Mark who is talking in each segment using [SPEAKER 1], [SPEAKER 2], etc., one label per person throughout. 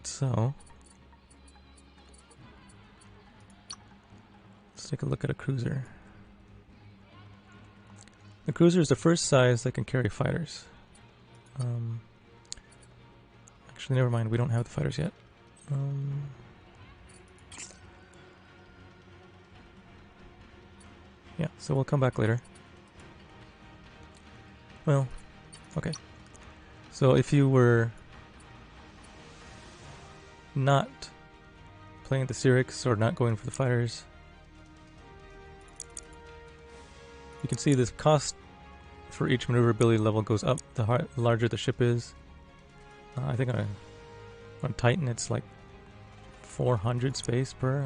[SPEAKER 1] so let's take a look at a cruiser. The cruiser is the first size that can carry fighters. Actually, never mind, we don't have the fighters yet. Yeah, so we'll come back later. Well, okay. So if you were not playing the Syrinx or not going for the fighters, you can see this cost for each maneuverability level goes up the larger the ship is. I think on Titan it's like 400 space per.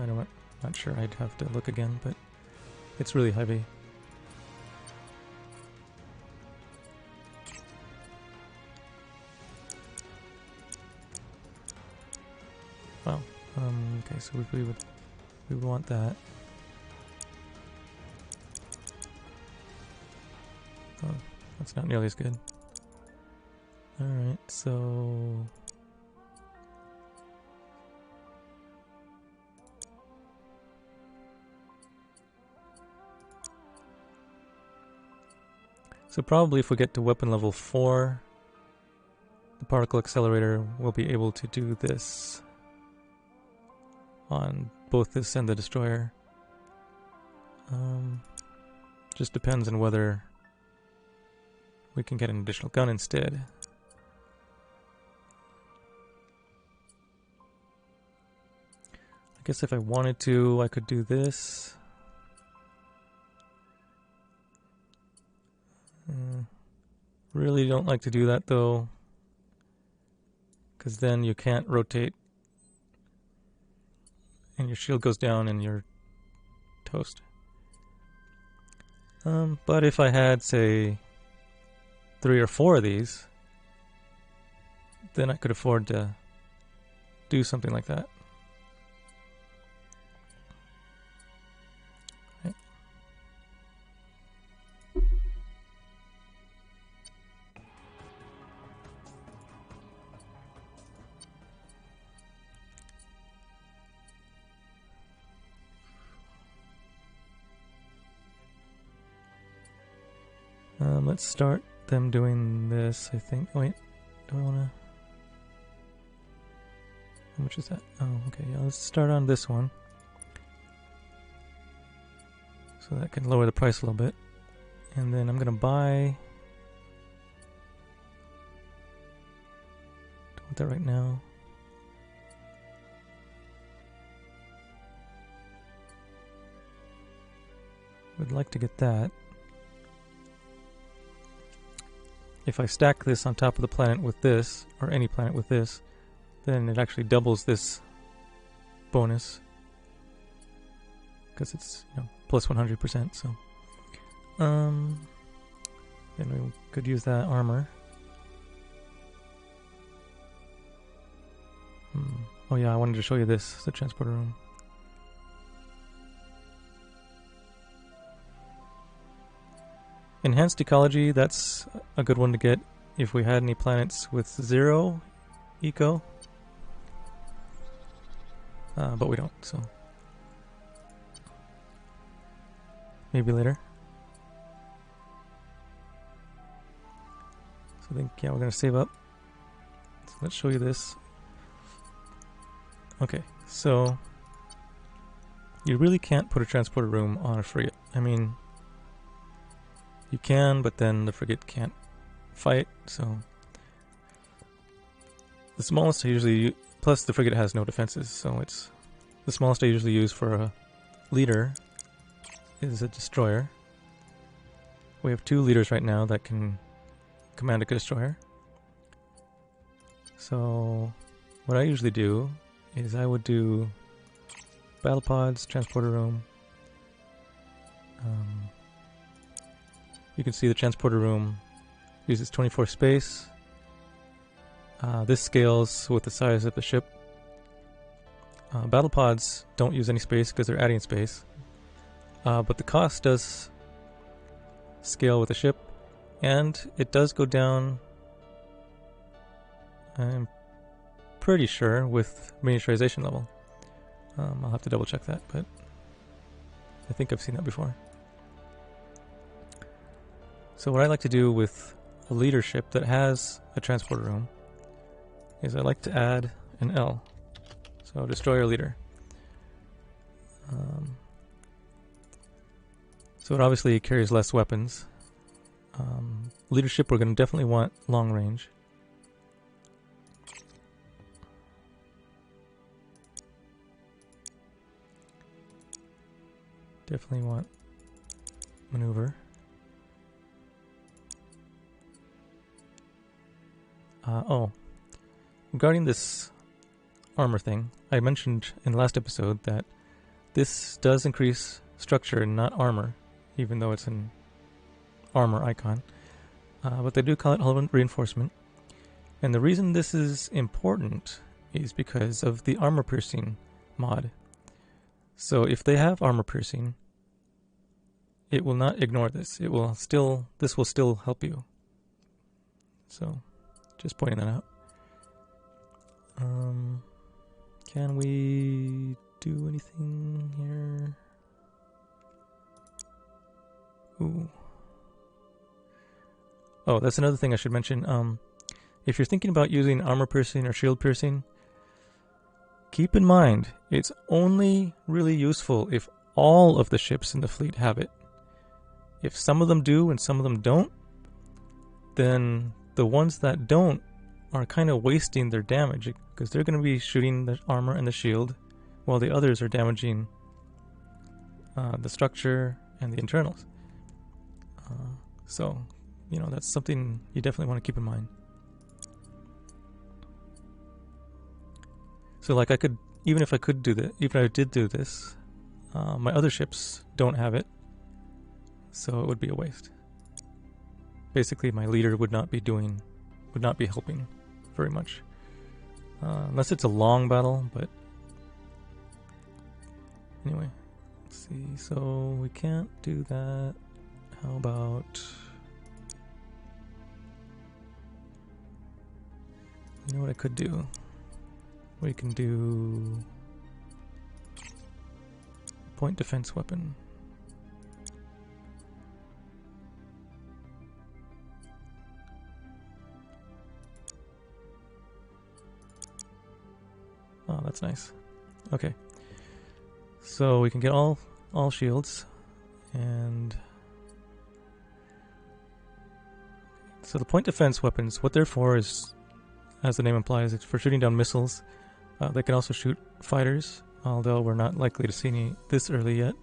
[SPEAKER 1] Not sure. I'd have to look again, but it's really heavy. Wow. Okay, so we would want that. Oh, that's not nearly as good. Alright, so probably if we get to weapon level 4, the particle accelerator will be able to do this on both this and the destroyer. Just depends on whether we can get an additional gun instead. I guess if I wanted to, I could do this. Really don't like to do that though, because then you can't rotate and your shield goes down and you're toast. But if I had, say, 3 or 4 of these, then I could afford to do something like that. Right. Let's start them doing this, I think. Oh, wait, do I want to... How much is that? Oh, okay, yeah, let's start on this one. So that can lower the price a little bit. And then I'm going to buy... Don't want that right now. Would like to get that. If I stack this on top of the planet with this, or any planet with this, then it actually doubles this bonus. Because it's, you know, plus 100%, so. Then we could use that armor. Oh yeah, I wanted to show you this, the transporter room. Enhanced ecology, that's a good one to get if we had any planets with 0 eco. But we don't, so maybe later. So I think, yeah, we're going to save up. So let's show you this. Okay, so you really can't put a transporter room on a frigate. I mean, you can, but then the frigate can't fight, so the smallest I usually plus the frigate has no defenses, so it's the smallest I usually use for a leader is a destroyer. We have 2 leaders right now that can command a destroyer. So what I usually do is I would do battle pods, transporter room. You can see the transporter room uses 24 space. This scales with the size of the ship. Battle pods don't use any space because they're adding space. But the cost does scale with the ship, and it does go down. I'm pretty sure with miniaturization level. I'll have to double check that, but I think I've seen that before. So what I like to do with a leadership that has a transporter room is I like to add an L. So destroyer leader. So it obviously carries less weapons. Leadership, we're going to definitely want long range. Definitely want maneuver. Regarding this armor thing, I mentioned in the last episode that this does increase structure and not armor, even though it's an armor icon. But they do call it hull reinforcement. And the reason this is important is because of the armor piercing mod. So if they have armor piercing, it will not ignore this. This will still help you. So, just pointing that out. Can we do anything here? Ooh. Oh, that's another thing I should mention. If you're thinking about using armor piercing or shield piercing, keep in mind it's only really useful if all of the ships in the fleet have it. If some of them do and some of them don't, then the ones that don't are kind of wasting their damage because they're going to be shooting the armor and the shield while the others are damaging the structure and the internals. So, you know, that's something you definitely want to keep in mind. So, like, even if I did do this, my other ships don't have it, so it would be a waste. Basically, my leader would not be helping very much, unless it's a long battle. But anyway, let's see. So we can't do that. How about, you know what I could do? We can do point defense weapon. Oh, that's nice. Okay. So we can get all shields, and so the point defense weapons, what they're for is, as the name implies, it's for shooting down missiles. They can also shoot fighters, although we're not likely to see any this early yet.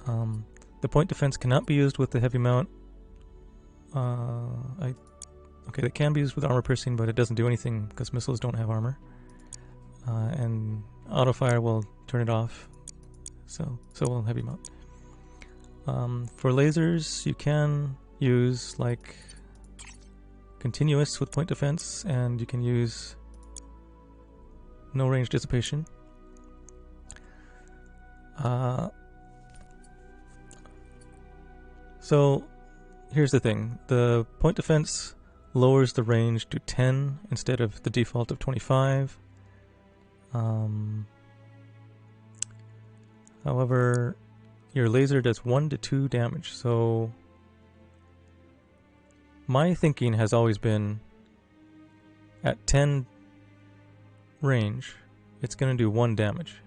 [SPEAKER 1] The point defense cannot be used with the heavy mount. Okay, they can be used with armor piercing, but it doesn't do anything because missiles don't have armor. And auto fire will turn it off, so will heavy mount. For lasers, you can use like continuous with point defense, and you can use no range dissipation. So here's the thing: the point defense lowers the range to 10 instead of the default of 25. However, your laser does 1 to 2 damage, so my thinking has always been at 10 range, it's going to do 1 damage.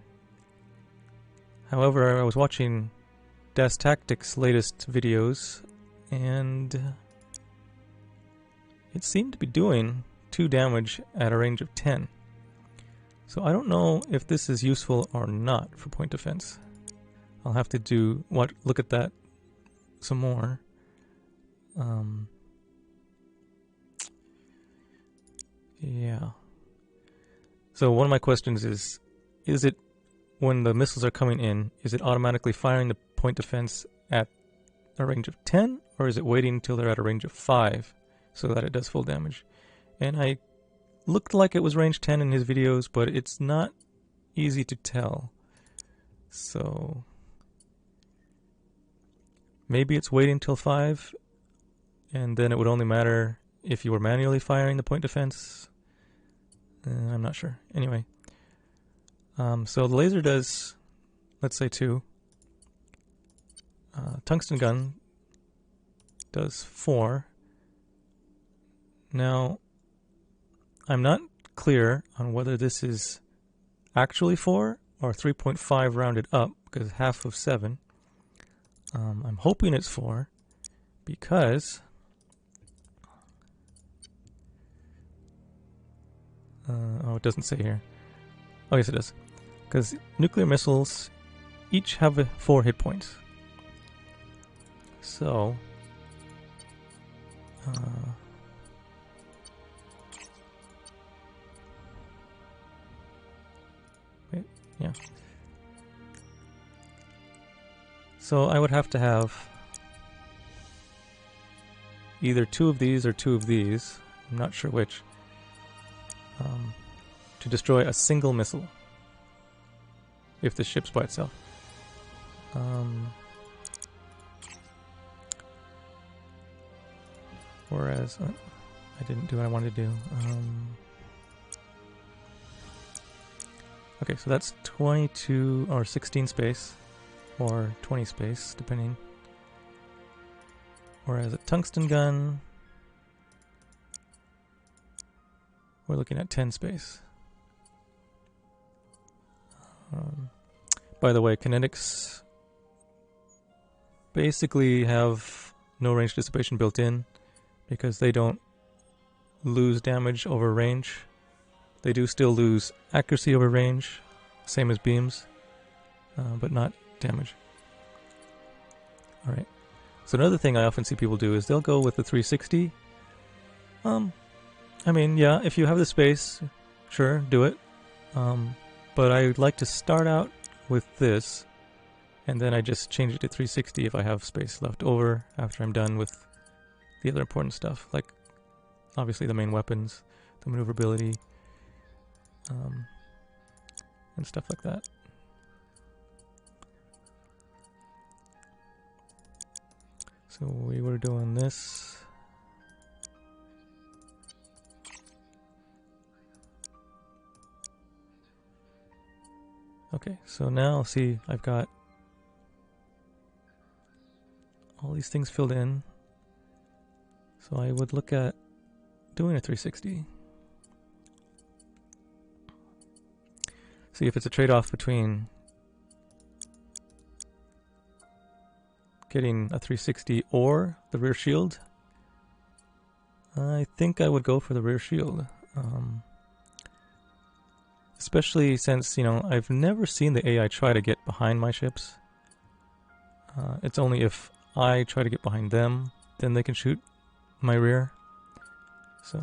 [SPEAKER 1] However, I was watching Das Tactics' latest videos, and it seemed to be doing 2 damage at a range of 10. So I don't know if this is useful or not for point defense. I'll have to look at that some more. Yeah. So one of my questions is it, when the missiles are coming in, is it automatically firing the point defense at a range of 10, or is it waiting until they're at a range of 5 so that it does full damage? And I looked like it was range 10 in his videos, but it's not easy to tell. So maybe it's waiting till 5, and then it would only matter if you were manually firing the point defense. I'm not sure. Anyway, so the laser does, let's say 2. Tungsten gun does 4. Now, I'm not clear on whether this is actually 4 or 3.5 rounded up, because half of 7. I'm hoping it's 4 because oh, it doesn't say here. Oh, yes, it does. Because nuclear missiles each have 4 hit points. So, wait, yeah. So I would have to have either 2 of these or 2 of these. I'm not sure which. To destroy a single missile. If the ship's by itself. Whereas, I didn't do what I wanted to do. Okay, so that's 22 or 16 space, or 20 space, depending. Whereas a tungsten gun, we're looking at 10 space. By the way, kinetics basically have no range dissipation built in because they don't lose damage over range. They do still lose accuracy over range, same as beams, but not damage. Alright, so another thing I often see people do is they'll go with the 360. I mean, yeah, if you have the space, sure, do it. But I would like to start out with this, and then I just change it to 360 if I have space left over after I'm done with the other important stuff, like obviously the main weapons, the maneuverability, and stuff like that. So we were doing this. Okay, so now see, I've got all these things filled in. So I would look at doing a 360. See if it's a trade-off between getting a 360 or the rear shield. I think I would go for the rear shield. Especially since, you know, I've never seen the AI try to get behind my ships. It's only if I try to get behind them, then they can shoot my rear. So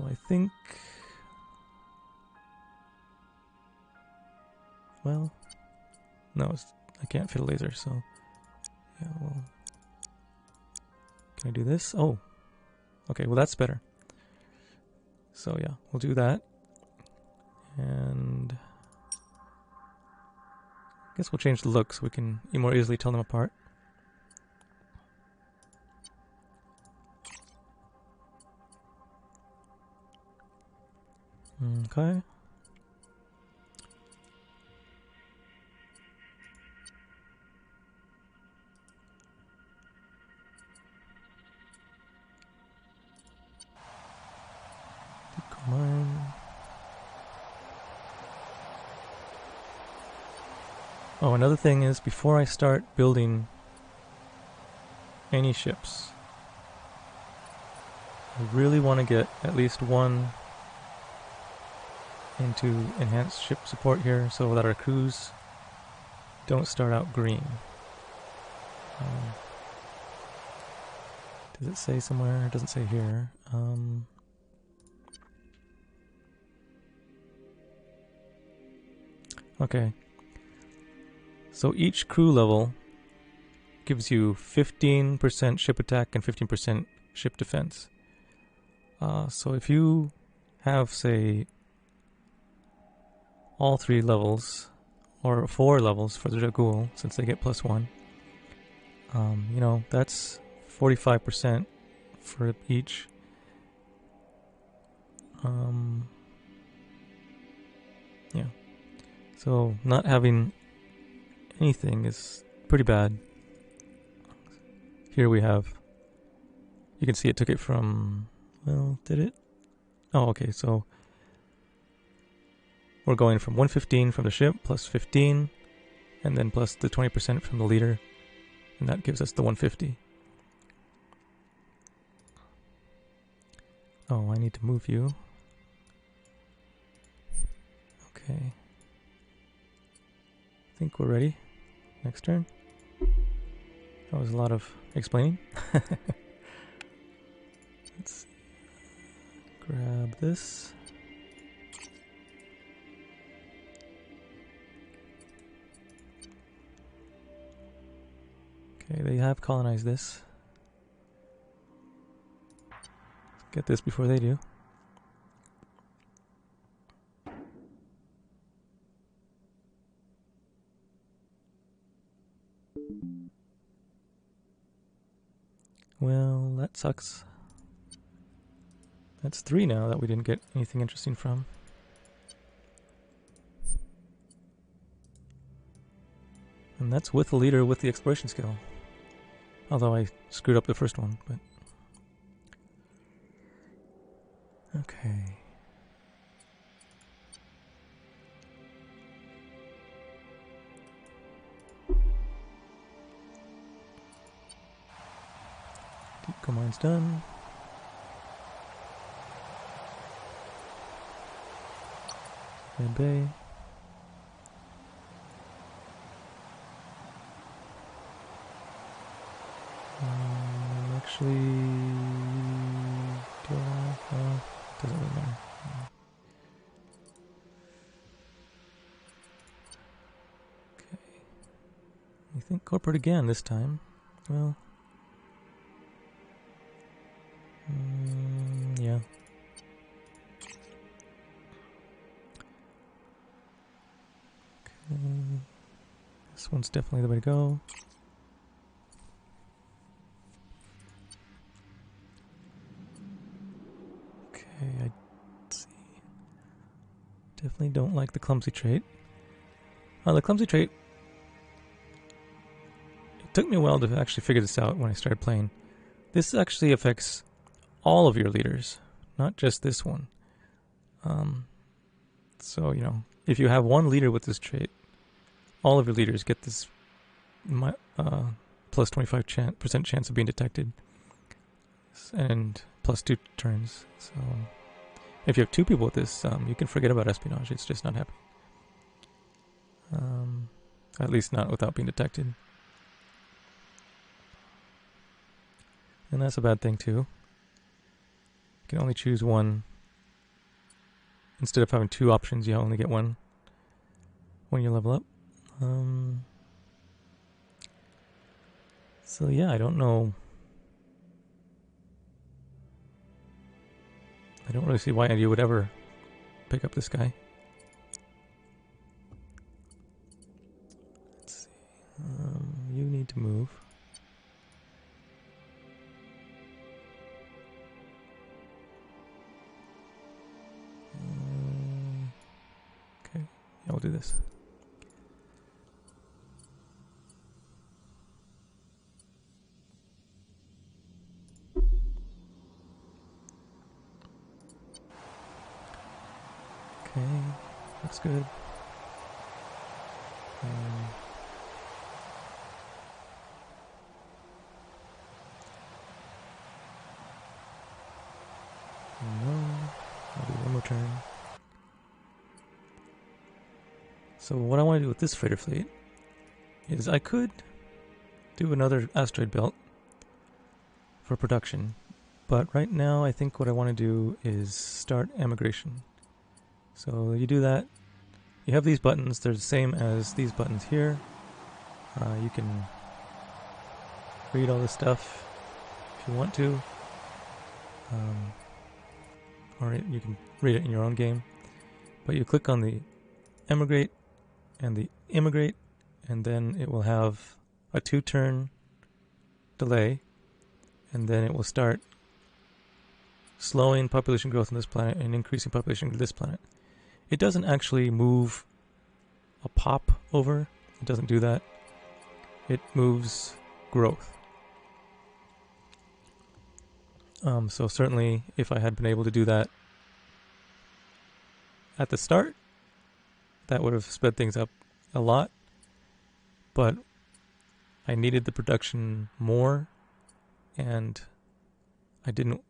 [SPEAKER 1] I think, well, no, I can't fit a laser, so yeah, well, can I do this? Oh, okay, well that's better. So yeah, we'll do that. And I guess we'll change the look so we can more easily tell them apart. Okay. Mine. Oh, another thing is before I start building any ships, I really want to get at least one into enhanced ship support here so that our crews don't start out green. Does it say somewhere? It doesn't say here. Okay. So each crew level gives you 15% ship attack and 15% ship defense. So if you have, say, all 3 levels, or 4 levels for the Dragul, since they get +1, you know, that's 45% for each. Yeah. So not having anything is pretty bad. Here we have, you can see it took it from, well, did it? Oh, okay, so we're going from 115 from the ship, plus 15, and then plus the 20% from the leader, and that gives us the 150. Oh, I need to move you. Okay. I think we're ready. Next turn. That was a lot of explaining. Let's see. Grab this. Okay, they have colonized this. Let's get this before they do. Well, that sucks. That's 3 now that we didn't get anything interesting from. And that's with the leader with the exploration skill. Although I screwed up the first one, but... Okay. Deep command's done. Red Bay. Actually, do I? Doesn't really matter. Okay. I think corporate again this time. Well, yeah. Okay. This one's definitely the way to go. I see. Definitely don't like the clumsy trait. The clumsy trait, it took me a while to actually figure this out when I started playing. This actually affects all of your leaders, not just this one. So, you know, if you have one leader with this trait, all of your leaders get this plus 25% chance of being detected. And plus 2 turns. So if you have 2 people with this, you can forget about espionage. It's just not happening. At least not without being detected. And that's a bad thing too. You can only choose one. Instead of having 2 options, you only get one when you level up. So yeah, I don't know. I don't really see why you would ever pick up this guy. Let's see. You need to move. Okay, yeah, we'll do this. Okay, looks good. No, I'll do one more turn. So what I want to do with this freighter fleet is I could do another asteroid belt for production, but right now I think what I want to do is start emigration. So you do that. You have these buttons. They're the same as these buttons here. You can read all this stuff if you want to. Or you can read it in your own game. But you click on the emigrate and the immigrate, and then it will have a 2-turn delay, and then it will start slowing population growth on this planet and increasing population of this planet. It doesn't actually move a pop over. It doesn't do that. It moves growth. So certainly if I had been able to do that at the start, that would have sped things up a lot. But I needed the production more, and I didn't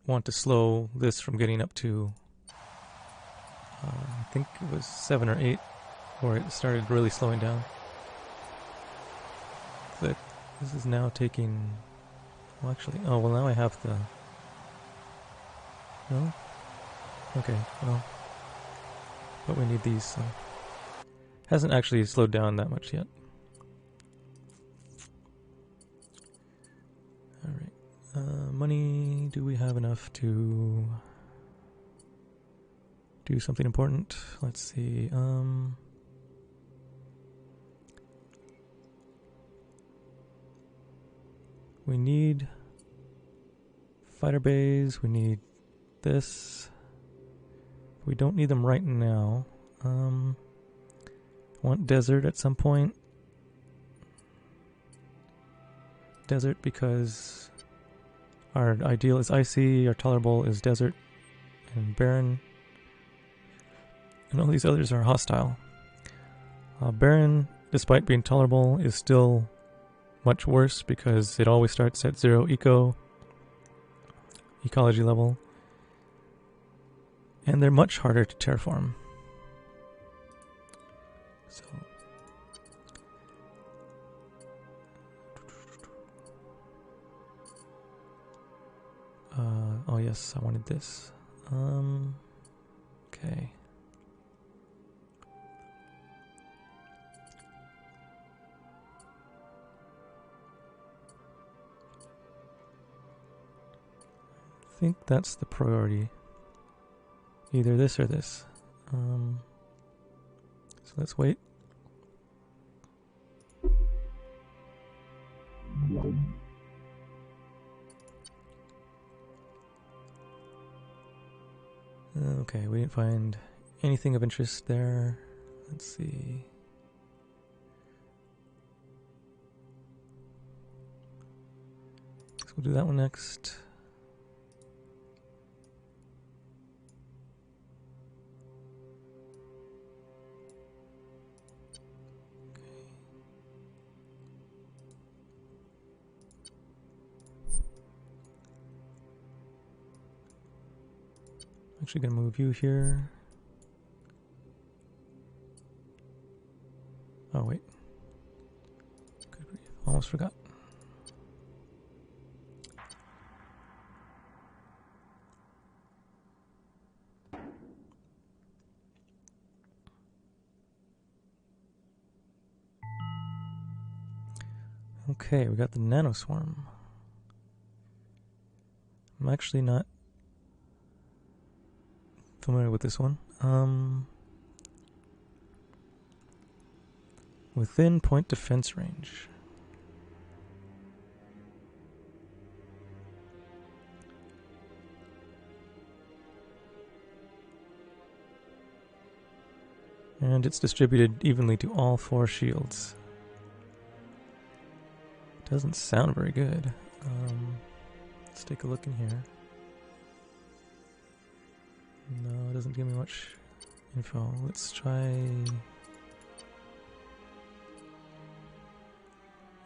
[SPEAKER 1] want to slow this from getting up to, I think it was 7 or 8, where it started really slowing down. But this is now taking, well actually, oh well now I have the, no? Okay, well, but we need these, so. Hasn't actually slowed down that much yet. Alright, money, do we have enough to do something important? Let's see, we need fighter bays, we need this. We don't need them right now. Want desert at some point. Desert because our ideal is icy, our tolerable is desert and barren. And all these others are hostile. Barren, despite being tolerable, is still much worse because it always starts at 0 ecology level. And they're much harder to terraform. So oh yes, I wanted this. Okay. I think that's the priority. Either this or this. So let's wait. Okay, we didn't find anything of interest there. Let's see. So we'll do that one next. Actually gonna move you here. Oh wait. Good grief. Almost forgot. Okay, we got the Nano Swarm. I'm actually not familiar with this one. Within point defense range. And it's distributed evenly to all 4 shields. Doesn't sound very good. Let's take a look in here. No, it doesn't give me much info. Let's try...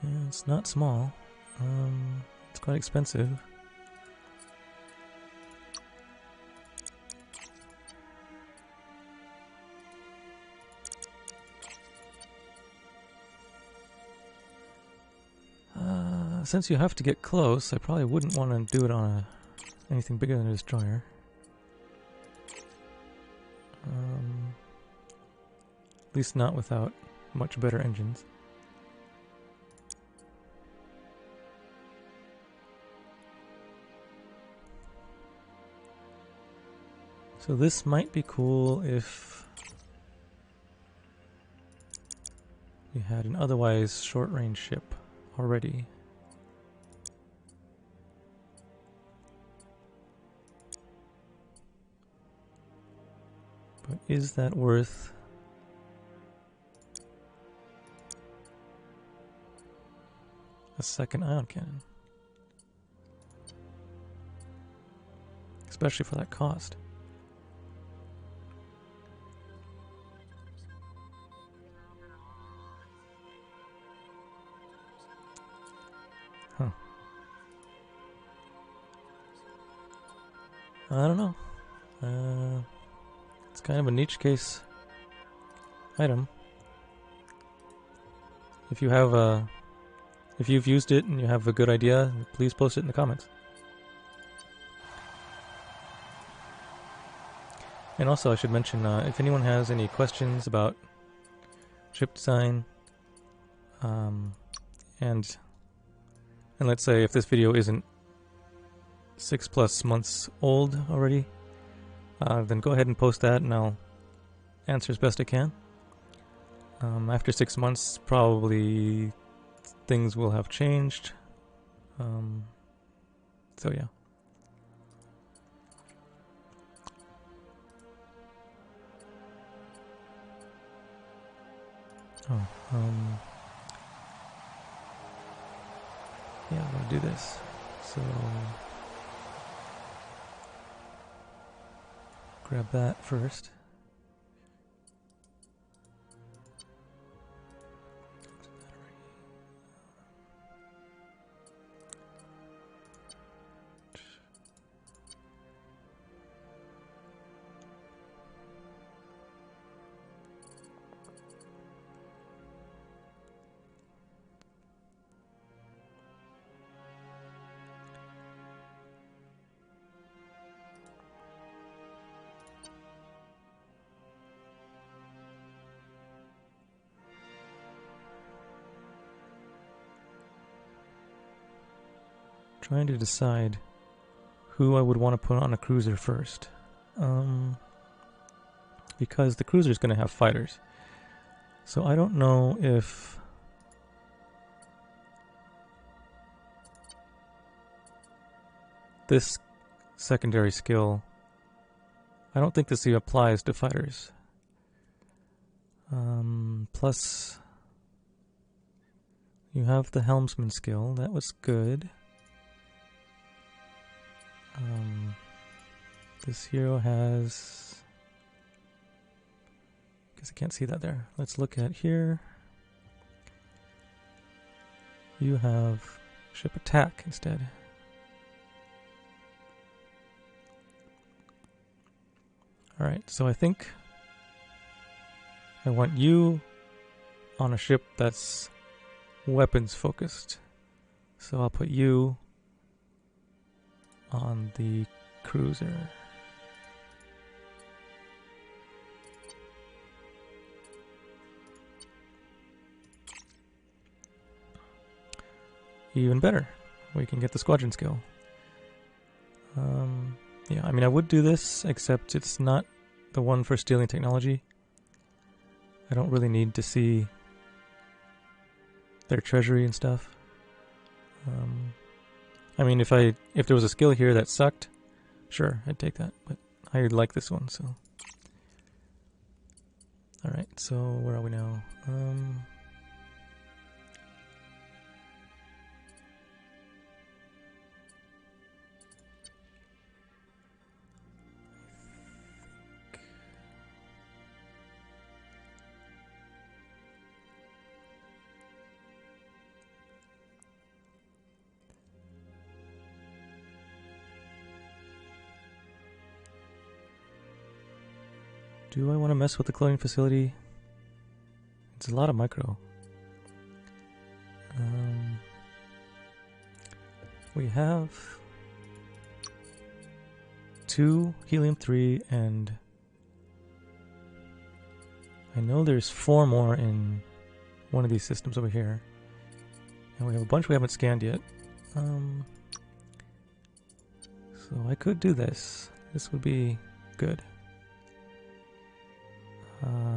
[SPEAKER 1] Yeah, it's not small. It's quite expensive. Since you have to get close, I probably wouldn't want to do it on anything bigger than a destroyer. At least not without much better engines. So this might be cool if we had an otherwise short-range ship already. But is that worth a second ion cannon? Especially for that cost. Huh. I don't know. It's kind of a niche case item. If you have if you've used it and you have a good idea, please post it in the comments. And also, I should mention, if anyone has any questions about chip design, and let's say if this video isn't 6+ months old already, then go ahead and post that and I'll answer as best I can. After 6 months, probably things will have changed. So yeah. Yeah, I'm gonna do this. So grab that first. Trying to decide who I would want to put on a cruiser first. Because the cruiser is going to have fighters. So I don't know if this secondary skill, I don't think this applies to fighters. Plus, you have the helmsman skill, that was good. This hero has, I guess I can't see that there. Let's look at here. You have ship attack instead. Alright, so I think I want you on a ship that's weapons focused. So I'll put you on the cruiser. Even better, we can get the squadron skill. Yeah, I mean I would do this, except it's not the one for stealing technology. I don't really need to see their treasury and stuff. I mean, if there was a skill here that sucked, sure, I'd take that. But I like this one, so. All right, so where are we now? Do I want to mess with the cloning facility? It's a lot of micro. We have 2 helium-3 and I know there's 4 more in one of these systems over here. And we have a bunch we haven't scanned yet. So I could do this. This would be good.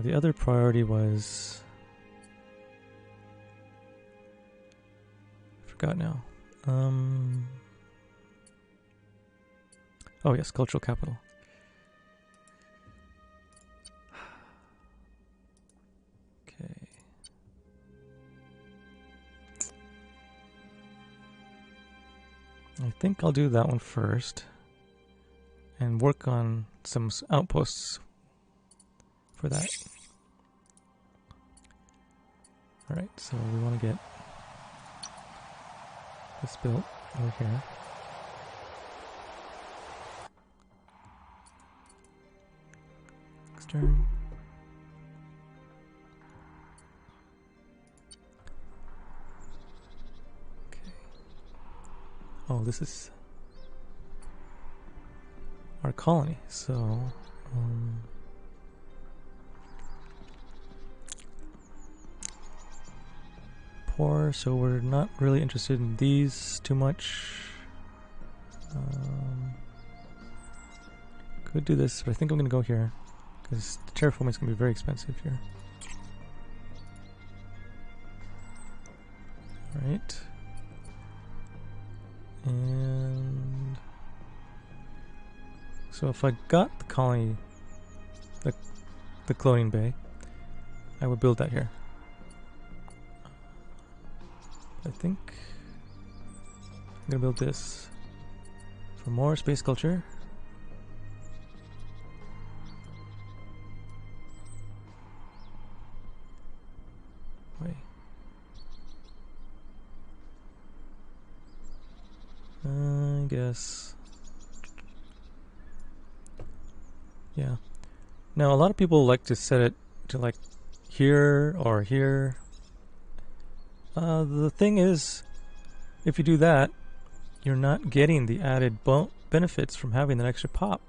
[SPEAKER 1] The other priority was... I forgot now. Oh yes, cultural capital. think I'll do that one first and work on some outposts for that. Alright, so we want to get this built over here. Extern. Okay. Oh, this is our colony, so poor, so we're not really interested in these too much. Could do this, but I think I'm going to go here because the terraforming is going to be very expensive here. Alright. And so if I got the colony, the cloning bay, I would build that here. I think I'm gonna build this for more space culture. Wait. I guess. Yeah. Now a lot of people like to set it to like here or here. The thing is, if you do that, you're not getting the added benefits from having that extra pop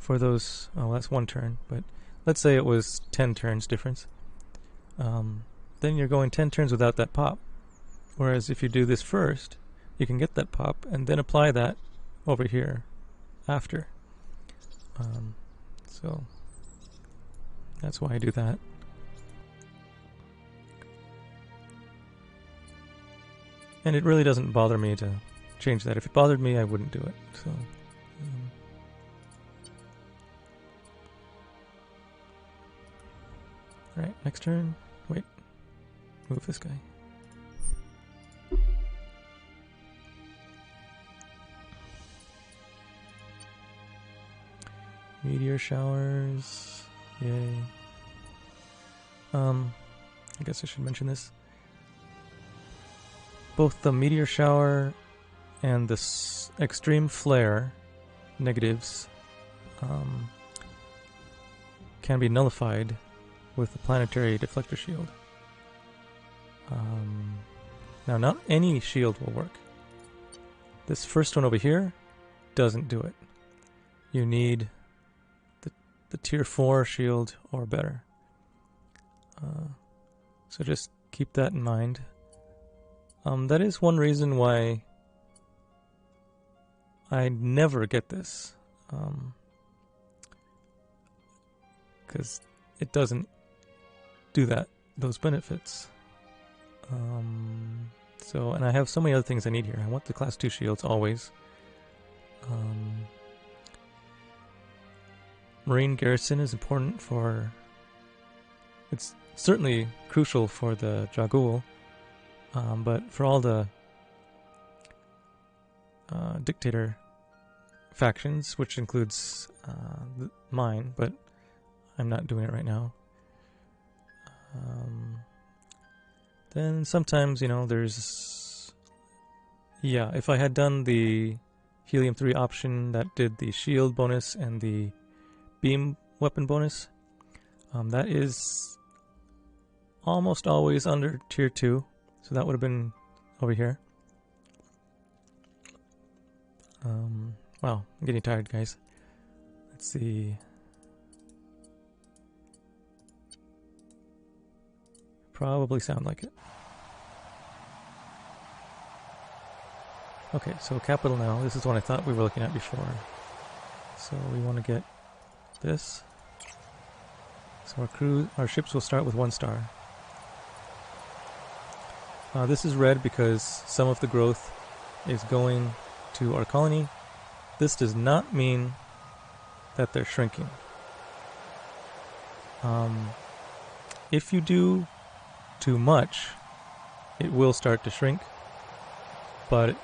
[SPEAKER 1] for those. Oh, that's one turn, but let's say it was 10 turns difference. Then you're going 10 turns without that pop. Whereas if you do this first, you can get that pop and then apply that over here after. So that's why I do that. And it really doesn't bother me to change that. If it bothered me, I wouldn't do it. So, alright, next turn. Wait. Move this guy. Meteor showers. Yay. I guess I should mention this. Both the meteor shower and the extreme flare negatives can be nullified with the planetary deflector shield. Now, not any shield will work. This first one over here doesn't do it. You need the tier 4 shield or better. So just keep that in mind. That is one reason why I never get this, because it doesn't do those benefits. So, and I have so many other things I need here. I want the class 2 shields always. Marine garrison is important for. It's certainly crucial for the Dragul. But for all the dictator factions, which includes mine, but I'm not doing it right now. Then sometimes, you know, there's... Yeah, if I had done the Helium-3 option that did the shield bonus and the beam weapon bonus, that is almost always under tier 2. So that would have been over here. Wow, I'm getting tired, guys. Let's see. Probably sound like it. Okay, so capital now. This is what I thought we were looking at before. So we want to get this. So our ships will start with 1 star. This is red because some of the growth is going to our colony. This does not mean that they're shrinking. If you do too much, it will start to shrink, but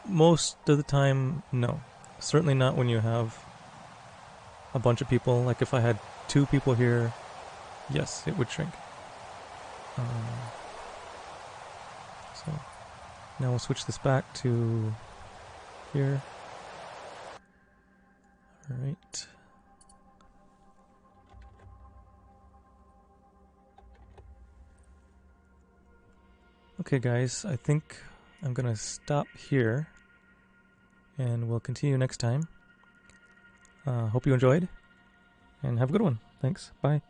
[SPEAKER 1] Most of the time, no. Certainly not when you have a bunch of people. Like if I had 2 people here, yes, it would shrink. So now we'll switch this back to here. Alright. Okay guys, I think I'm gonna stop here and we'll continue next time. Hope you enjoyed and have a good one. Thanks. Bye.